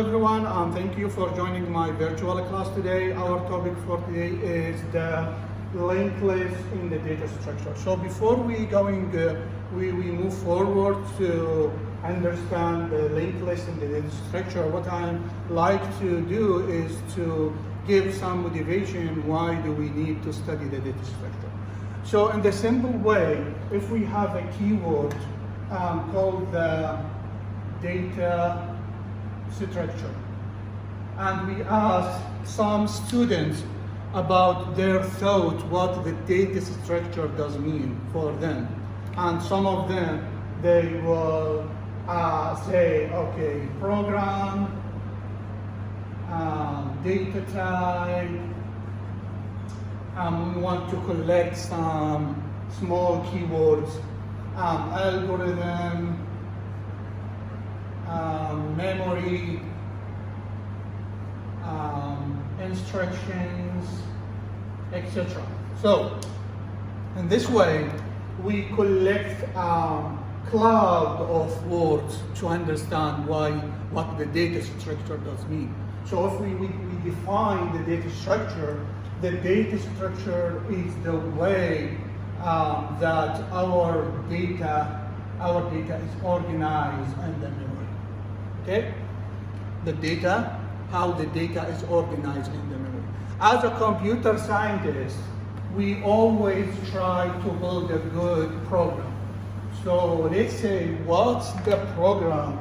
everyone, and thank you for joining my virtual class today. Our topic for today is the linked list in the data structure. So before we move forward to understand the linked list in the data structure, what I like to do is to give some motivation why do we need to study the data structure. So in the simple way, if we have a keyword called the data structure, and we ask some students about their thought what the data structure does mean for them, and some of them they will say, okay, program, data type, we want to collect some small keywords, algorithm, memory, instructions, etc. So, in this way, we collect a cloud of words to understand what the data structure does mean. So if we define the data structure is the way that our data is organized in the memory. Okay? How the data is organized in the memory. As a computer scientist, we always try to build a good program. So let's say what the program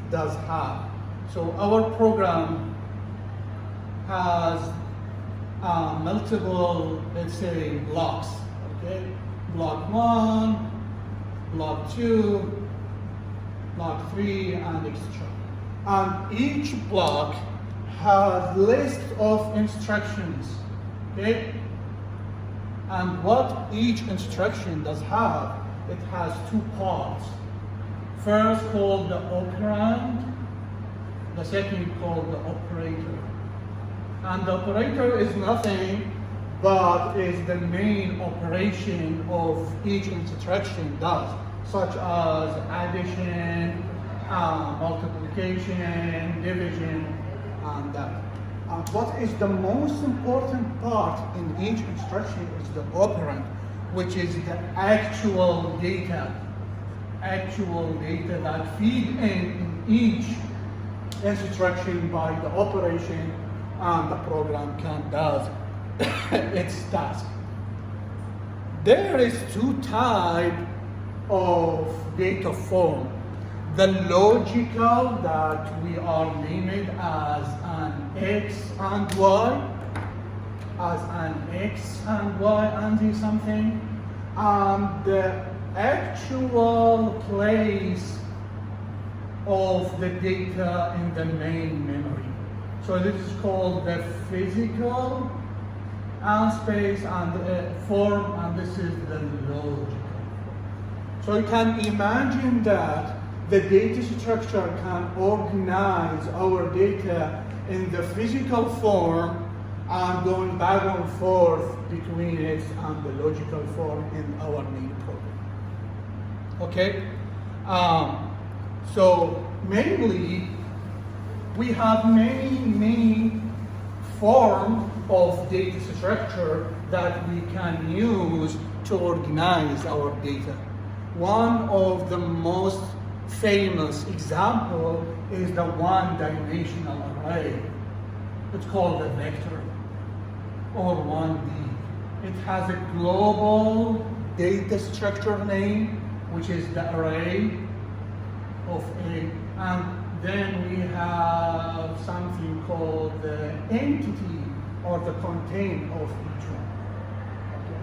does have. So our program has multiple, let's say, blocks. Okay? Block 1, block 2, block 3, and etc. And each block has list of instructions, okay? And what each instruction does have, it has two parts. First called the operand, the second called the operator. And the operator is nothing but is the main operation of each instruction does, such as addition, multiplication, division, and that. And what is the most important part in each instruction is the operand, which is the actual data that feed in each instruction by the operation, and the program can does its task. There is two types of data form. The logical that we are named as an X and Y, and Z something, and the actual place of the data in the main memory. So this is called the physical space and form, and this is the logical. So you can imagine that the data structure can organize our data in the physical form and going back and forth between it and the logical form in our main program. Okay? So mainly, we have many forms of data structure that we can use to organize our data. One of the most famous example is the one-dimensional array. It's called a vector, or 1D. It has a global data structure name, which is the array of A. And then we have something called the entity, or the content of each one. Okay.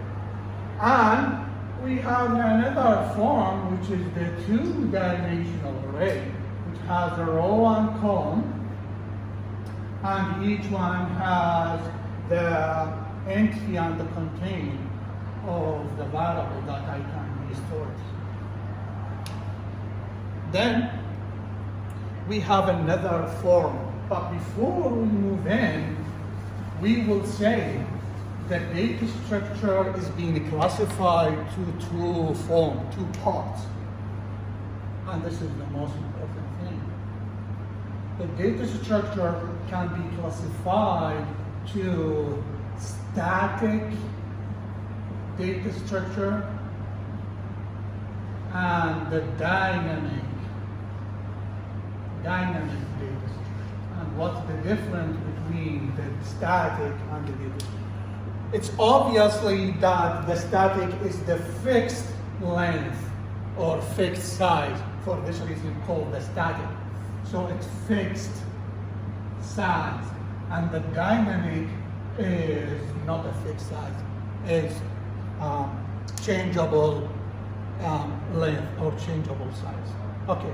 And we have another form, which is the two-dimensional array, which has a row and column, and each one has the entity and the content of the variable that I can restore. Then we have another form, but before we move in, we will say that data structure is being classified to two parts. And this is the most important thing. the data structure can be classified to static data structure and the dynamic data structure. And what's the difference between the static and the data structure? It's obviously that the static is the fixed length or fixed size. For this reason called the static. So it's fixed size. And the dynamic is not a fixed size. It's changeable length or changeable size. Okay.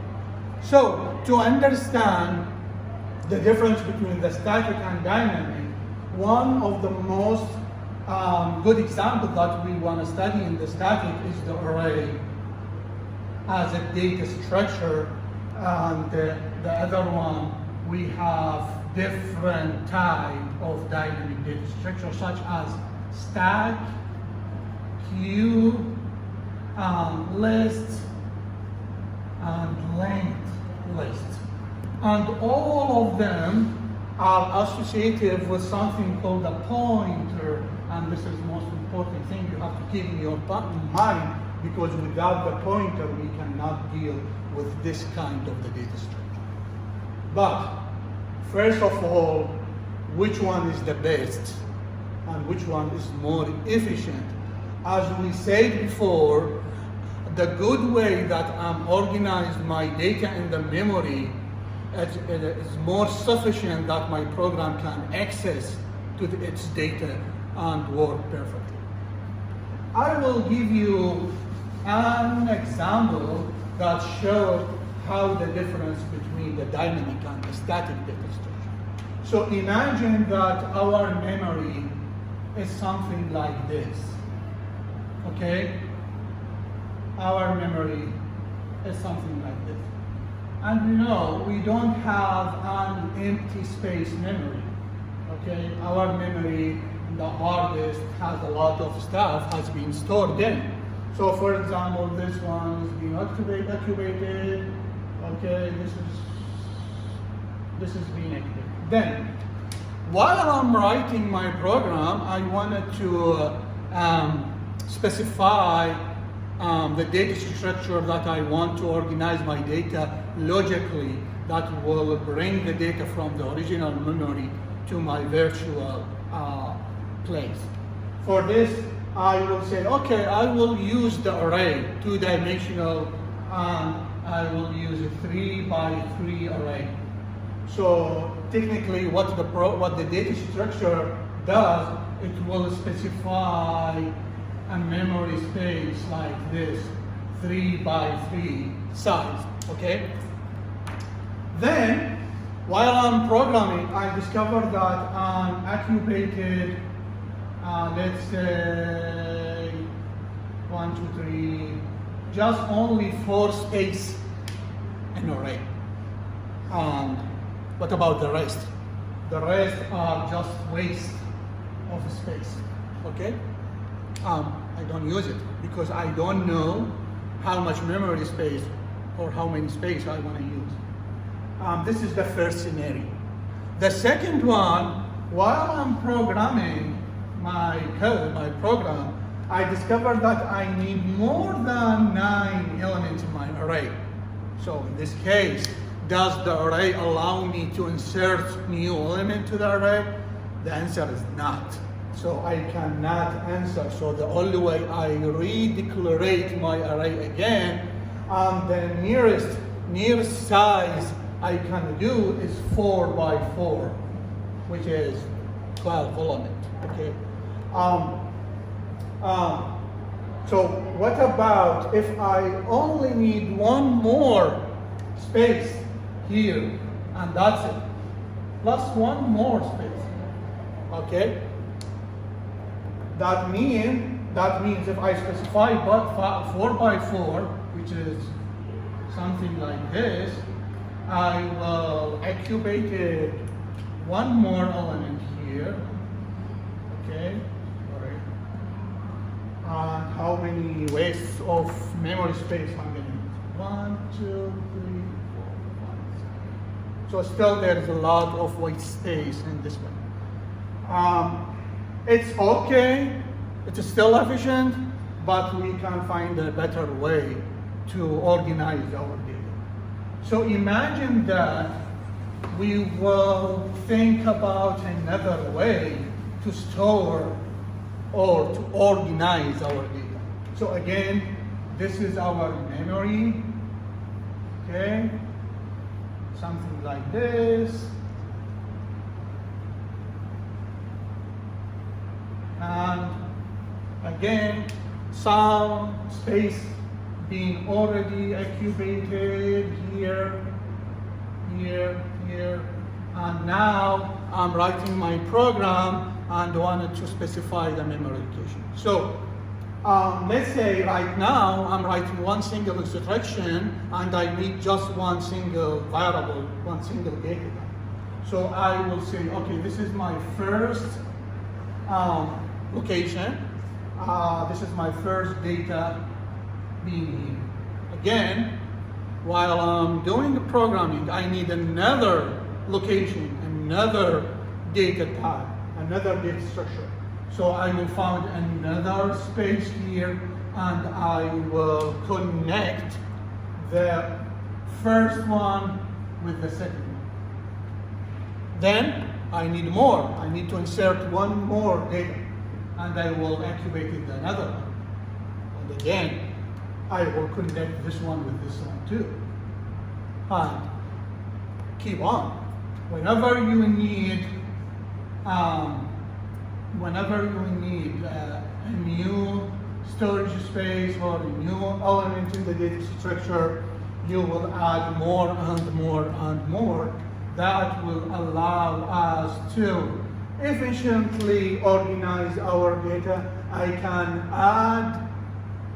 So to understand the difference between the static and dynamic, one of the most good example that we want to study in the static is the array as a data structure, and the other one we have different type of dynamic data structure such as stack, queue, list, and linked list. And all of them are associated with something called a pointer, and this is the most important thing you have to keep in your mind, because without the pointer we cannot deal with this kind of the data structure. But first of all, which one is the best and which one is more efficient? As we said before, the good way that I'm organized my data in the memory is more sufficient that my program can access to its data and work perfectly. I will give you an example that shows how the difference between the dynamic and the static data structure. So imagine that our memory is something like this, okay? Our memory is something like this. And you know, we don't have an empty space memory, okay? Our memory, the hard disk has a lot of stuff has been stored in. So for example, this one is being activated, okay, this is being activated. Then, while I'm writing my program, I wanted to specify the data structure that I want to organize my data logically that will bring the data from the original memory to my virtual place. For this, I will say, okay, I will use the array, two-dimensional, and I will use a 3x3 array. So technically, what the data structure does, it will specify a memory space like this, 3x3 size, okay? Then, while I'm programming, I discovered that an occupied, let's say, 1, 2, 3, just only 4 space an array. And what about the rest? The rest are just waste of space, okay? I don't use it because I don't know how much memory space or how many space I want to use. This is the first scenario. The second one, while I'm programming my code, my program, I discovered that I need more than 9 elements in my array. So in this case, does the array allow me to insert new element to the array? The answer is not. So I cannot answer. So the only way I redeclarate my array again, the nearest size I can do is 4x4, which is 12 elements. Okay. So what about if I only need one more space here, and that's it, plus one more space, okay? That means if I specify but 4x4, which is something like this, I will occupy one more element here, okay? And how many wastes of memory space I'm going to use? 1, 2, 3, 4, 5, 6. So still there is a lot of white space in this one. It's okay, it's still efficient, but we can find a better way to organize our data. So imagine that we will think about another way to store or to organize our data. So again, this is our memory, okay? Something like this. And again, some space being already occupied here, here, here. And now I'm writing my program and wanted to specify the memory location. So let's say right now I'm writing one single instruction and I need just one single variable, one single data type. So I will say, okay, this is my first location. This is my first data being here. Again, while I'm doing the programming, I need another location, another data type, another data structure. So I will find another space here and I will connect the first one with the second one. Then I need more. I need to insert one more data and I will activate another one. And again, I will connect this one with this one too. And keep on. Whenever you need a new storage space or a new element in the data structure, you will add more and more and more. That will allow us to efficiently organize our data. I can add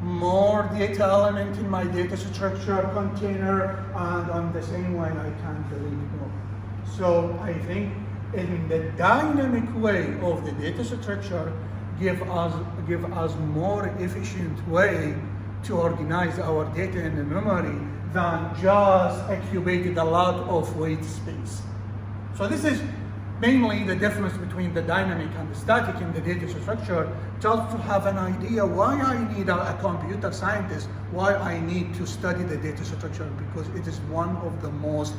more data element in my data structure container, and on the same way I can delete more. So I think in the dynamic way of the data structure give us more efficient way to organize our data in the memory than just accumulating a lot of white space. So this is mainly the difference between the dynamic and the static in the data structure, just to have an idea why I need a computer scientist, why I need to study the data structure, because it is one of the most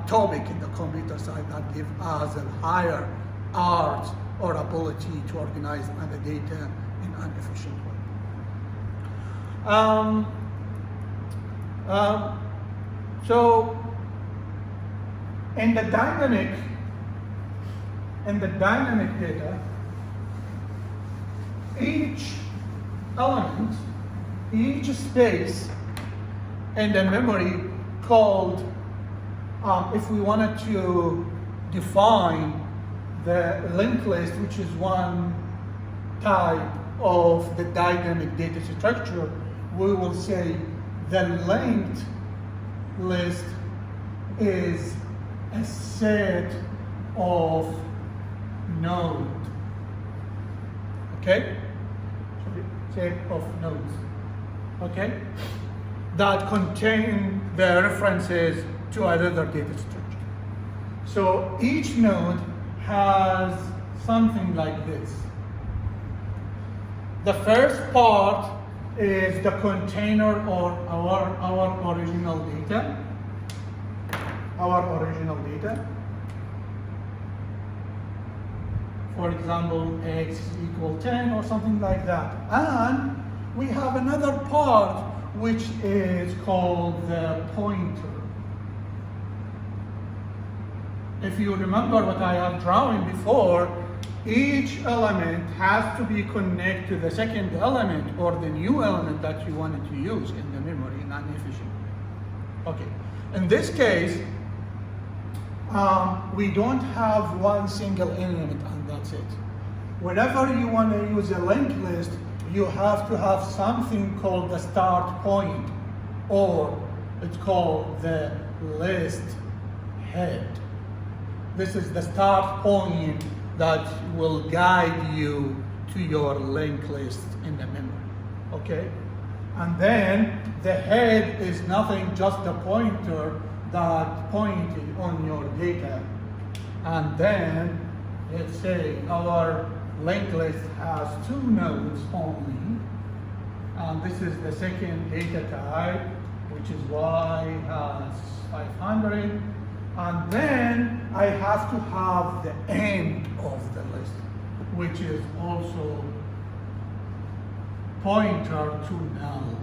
topic in the computer side that give us a higher art or ability to organize the data in an efficient way. So in the dynamic data, each element, each space in the memory called, if we wanted to define the linked list, which is one type of the dynamic data structure, we will say the linked list is a set of nodes. Okay? Set of nodes. Okay? That contain the references to another data structure. So each node has something like this. The first part is the container or our original data. Our original data. For example, x is equal 10 or something like that. And we have another part which is called the pointer. If you remember what I have drawn before, each element has to be connected to the second element or the new element that you wanted to use in the memory in an efficient way. Okay, in this case, we don't have one single element and that's it. Whenever you want to use a linked list, you have to have something called the start point, or it's called the list head. This is the start point that will guide you to your linked list in the memory, okay? And then the head is nothing, just the pointer that pointed on your data. And then, let's say our linked list has 2 nodes only. And this is the second data type, which is Y has 500. And then I have to have the end of the list, which is also pointer to null.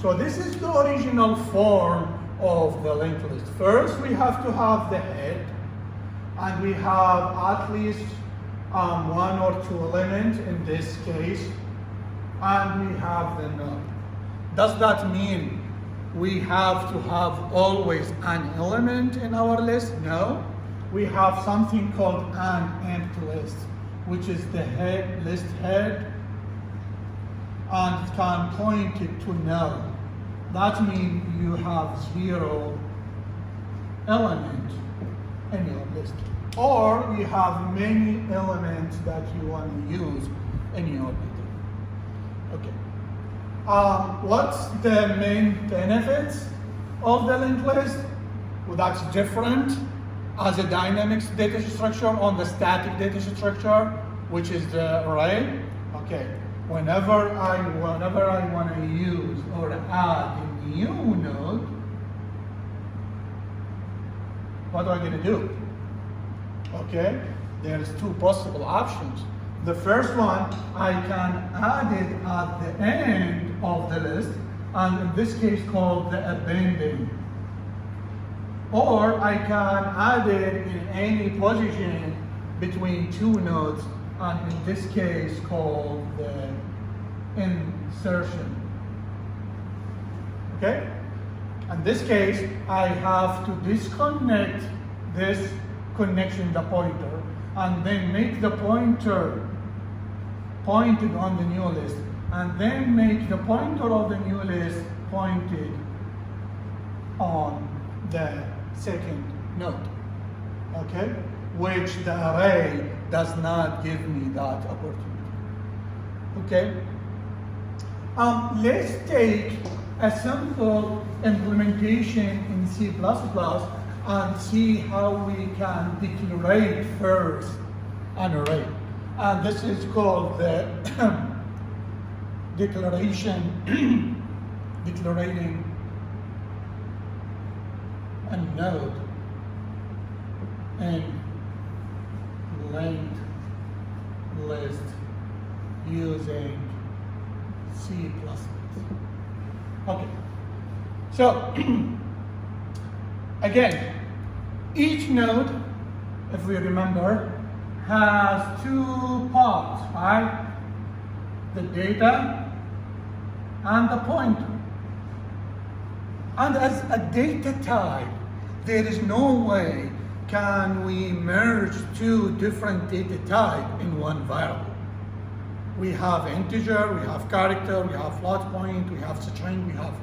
So this is the original form of the linked list. First, we have to have the head, and we have at least 1 or 2 elements in this case, and we have the node. Does that mean we have to have always an element in our list? No. We have something called an empty list, which is the head, list head, and it can point it to null. That means you have 0 element in your list. Or you have many elements that you want to use in your data. Okay. What's the main benefits of the linked list? Well, that's different as a dynamic data structure on the static data structure, which is the array. Okay. Whenever I want to use or add a new node, what am I going to do? Okay, there's 2 possible options. The first one, I can add it at the end of the list, and in this case called the abandon. Or I can add it in any position between 2 nodes, and in this case called the insertion. Okay? In this case, I have to disconnect this connection, the pointer, and then make the pointer pointed on the new list, and then make the pointer of the new list pointed on the second node. Okay? Which the array does not give me that opportunity. Okay? Let's take a simple implementation in C++ and see how we can declare first an array. And this is called the declaring a node in linked list using C++. Okay, so again, each node, if we remember, has 2 parts, right? The data and the pointer. And as a data type, there is no way can we merge 2 different data types in one variable. We have integer, we have character, we have float point, we have string, we have.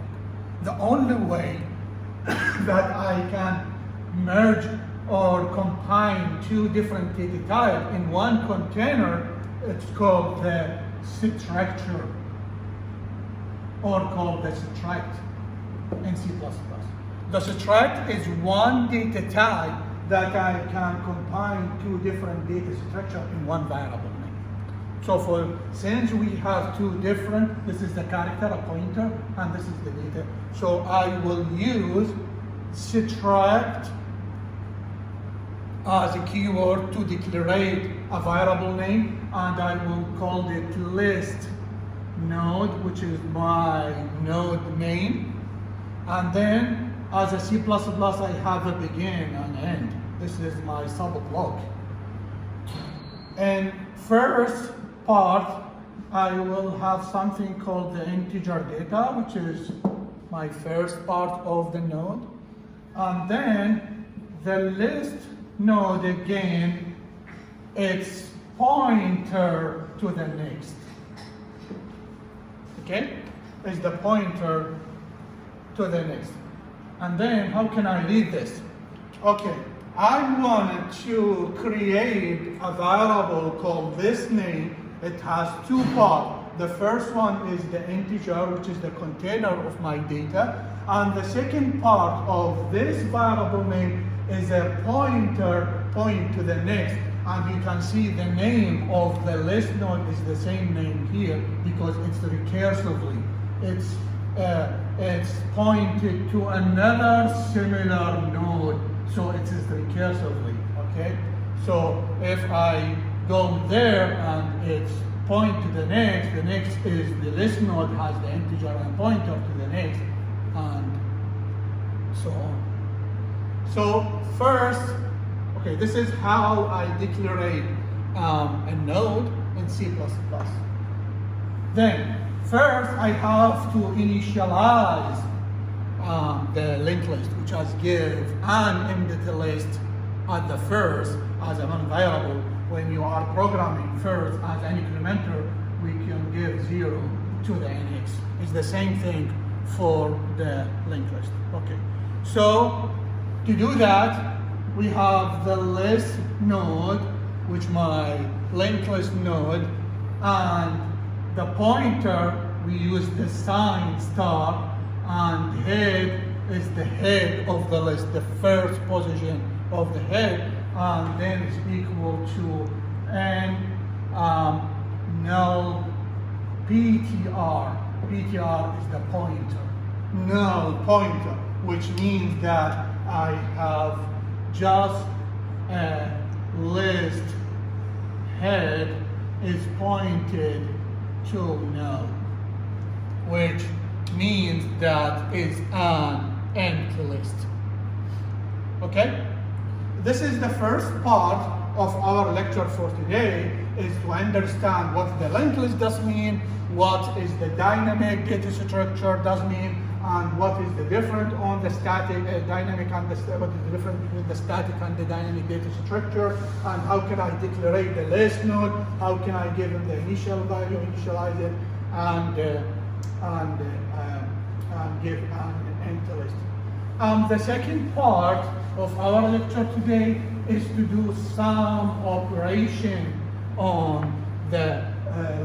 The only way that I can merge or combine 2 different data types in one container, it's called the structure, or called the subtract in C++. The subtract is one data type that I can combine 2 different data structures in one variable. So since we have 2 different, this is the character, a pointer, and this is the data. So I will use subtract as a keyword to declare a variable name, and I will call it list node, which is my node name. And then as a C++, I have a begin and end. This is my sub-block. And first part, I will have something called the integer data, which is my first part of the node. And then the list node again, it's pointer to the next. Okay? Is the pointer to the next. And then how can I read this? Okay, I wanted to create a variable called this name. It has 2 parts. The first one is the integer, which is the container of my data. And the second part of this variable name is a pointer point to the next. And you can see the name of the list node is the same name here because it's recursively. It's pointed to another similar node, so it is recursively, okay? So if I go there and it's point to the next is the list node has the integer and pointer to the next, and so on. So first, okay, this is how I declare a node in C++. Then, first I have to initialize the linked list, which has give an empty list at the first as a non-variable. When you are programming first as an incrementer, we can give 0 to the NX. It's the same thing for the linked list. Okay, so to do that, we have the list node, which my linked list node, and the pointer, we use the sign star, and head is the head of the list, the first position of the head, and then it's equal to n null ptr. ptr is the pointer, null pointer, which means that I have just a list head is pointed to null, which means that it's an empty list. Okay? This is the first part of our lecture for today, is to understand what the linked list does mean, what is the dynamic data structure does mean, and what is the difference on the static dynamic and what is the difference between the static and the dynamic data structure, and how can I declare the list node, how can I give them the initial value, initialize it, and give an empty list. The second part of our lecture today is to do some operation on the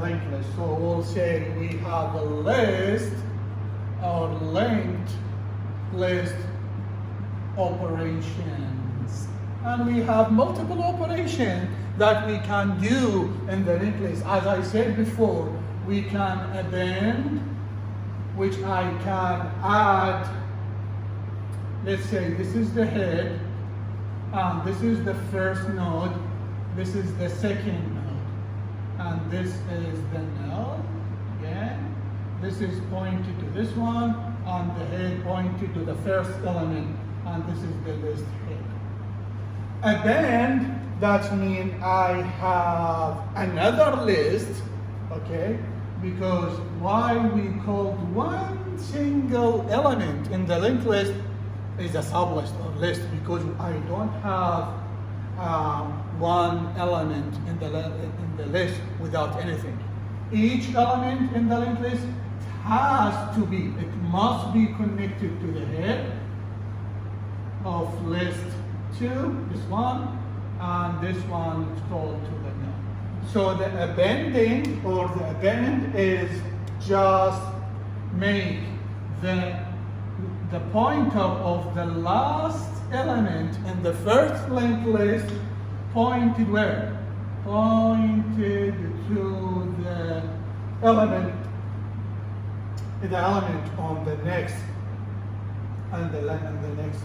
linked list. So we'll say we have a list or linked list operations, and we have multiple operations that we can do in the linked list. As I said before, we can append, which I can add. Let's say this is the head, and this is the first node, this is the second node, and this is the null. Again, this is pointed to this one, and the head pointed to the first element, and this is the list head. Append, that means I have another list, okay? Because why we called one single element in the linked list is a sublist or list, because I don't have one element in the list without anything. Each element in the linked list it must be connected to the head of list 2, this one, and this one is called to the null. So the appending or the append is just make the pointer of the last element in the first linked list pointed where? Pointed to the element on the next and the next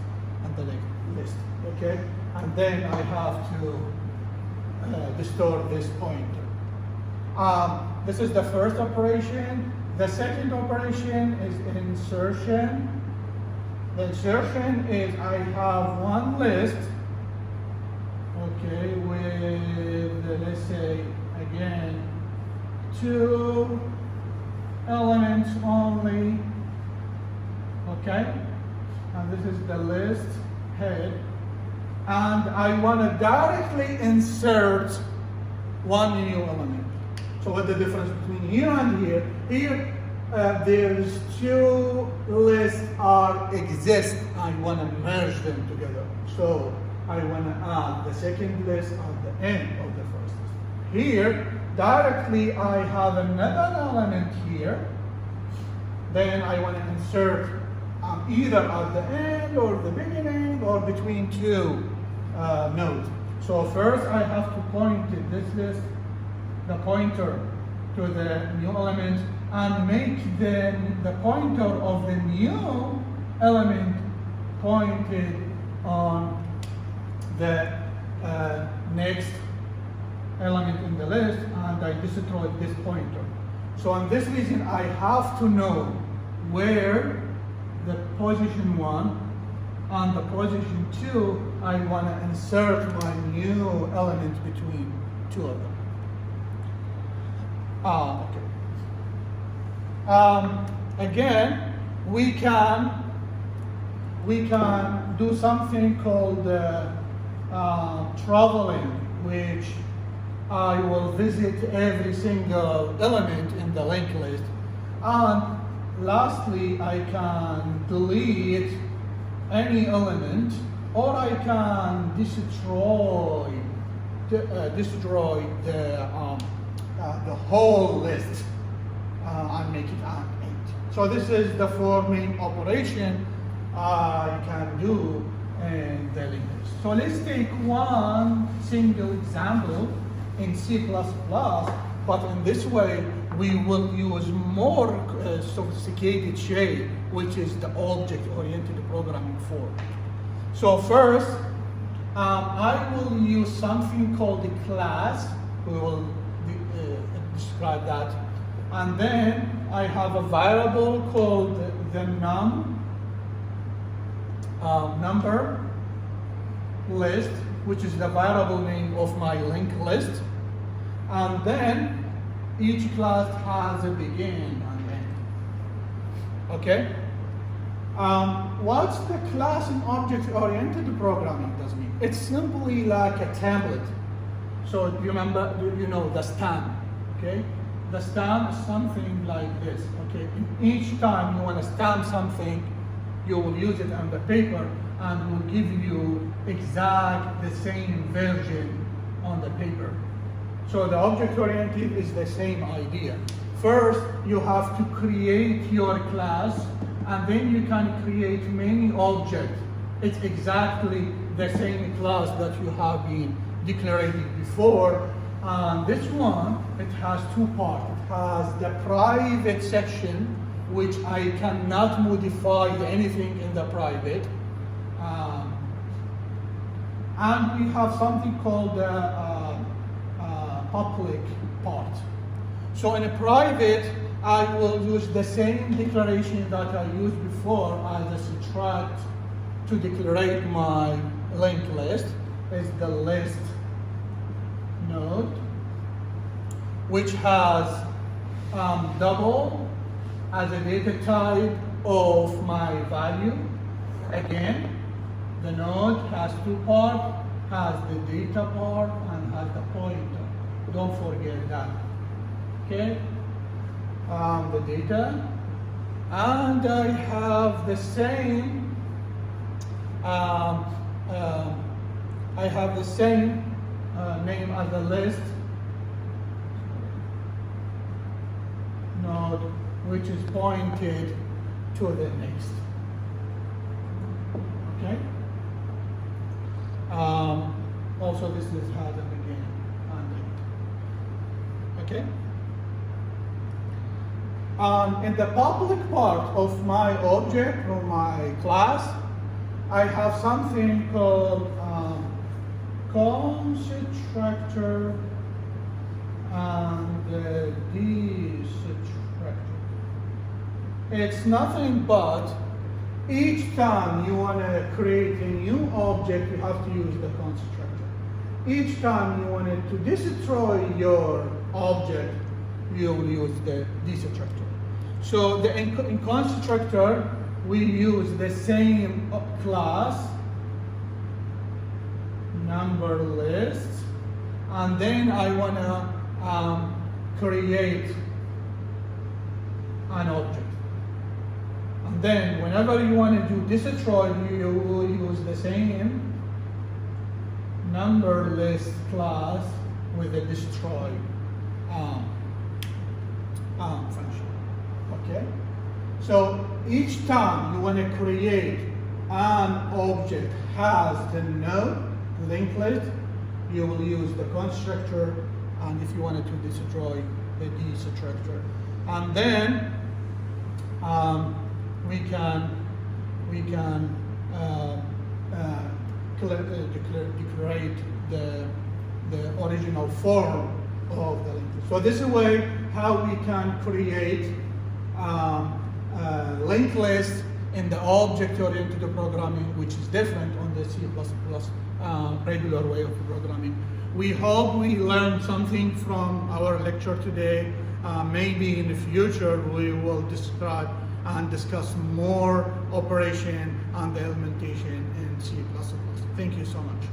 list. Okay, and then I have to store this pointer. This is the first operation. The second operation is insertion. The insertion is I have one list, okay, with, let's say, again, 2 elements only, okay? And this is the list head. And I want to directly insert one new element. So what's the difference between here and here? Here, there's 2 lists exist. I want to merge them together. So I want to add the second list at the end of the first list. Here, directly I have another element here. Then I want to insert either at the end or the beginning or between two nodes. So first I have to point it. This is the pointer to the new element and make then the pointer of the new element pointed on the next element in the list, and I destroyed this pointer. So on this reason I have to know where the position 1 and the position 2 I want to insert my new element between two of them. Again, we can do something called traveling, which I will visit every single element in the linked list. And lastly, I can delete any element, or I can destroy the whole list and make it an 8. So this is the 4 main operation I can do in the linked list. So let's take one single example in C++, but in this way we will use more sophisticated shape, which is the object-oriented programming form. So first, I will use something called the class. We will describe that. And then I have a variable called the number list, which is the variable name of my linked list. And then each class has a begin and end. Okay? What's the class in object-oriented programming does mean? It's simply like a template. So you know the stamp, okay? The stamp is something like this, okay? Each time you want to stamp something, you will use it on the paper and will give you exact the same version on the paper. So the object-oriented is the same idea. First, you have to create your class, and then you can create many objects. It's exactly the same class that you have been declaring before. And this one, it has 2 parts. It has the private section, which I cannot modify anything in the private. And we have something called the public part. So in a private, I will use the same declaration that I used before as a subtract to declare my linked list. Is the list node, which has double as a data type of my value. Again, the node has 2 parts, has the data part and has the pointer. Don't forget that. Okay? The data. And I have the same name as the list node, which is pointed to the next. Okay? Also, this is how the begin and end. Okay? In the public part of my object or my class, I have something called constructor and destructor. It's nothing but each time you want to create a new object, you have to use the constructor. Each time you wanted to destroy your object, you will use the destructor. So in constructor, we use the same class, number list, and then I want to create an object. And then whenever you want to do destroy, you will use the same number list class with a destroy function. Okay? So each time you want to create an object has the node linked list, you will use the constructor, and if you wanted to destroy the destructor, and then we can declare the original form of the linked list. So this is a way how we can create linked list in the object-oriented programming, which is different on the C++ regular way of programming. We hope we learned something from our lecture today. Maybe in the future we will describe and discuss more operation and the implementation in C++. Thank you so much.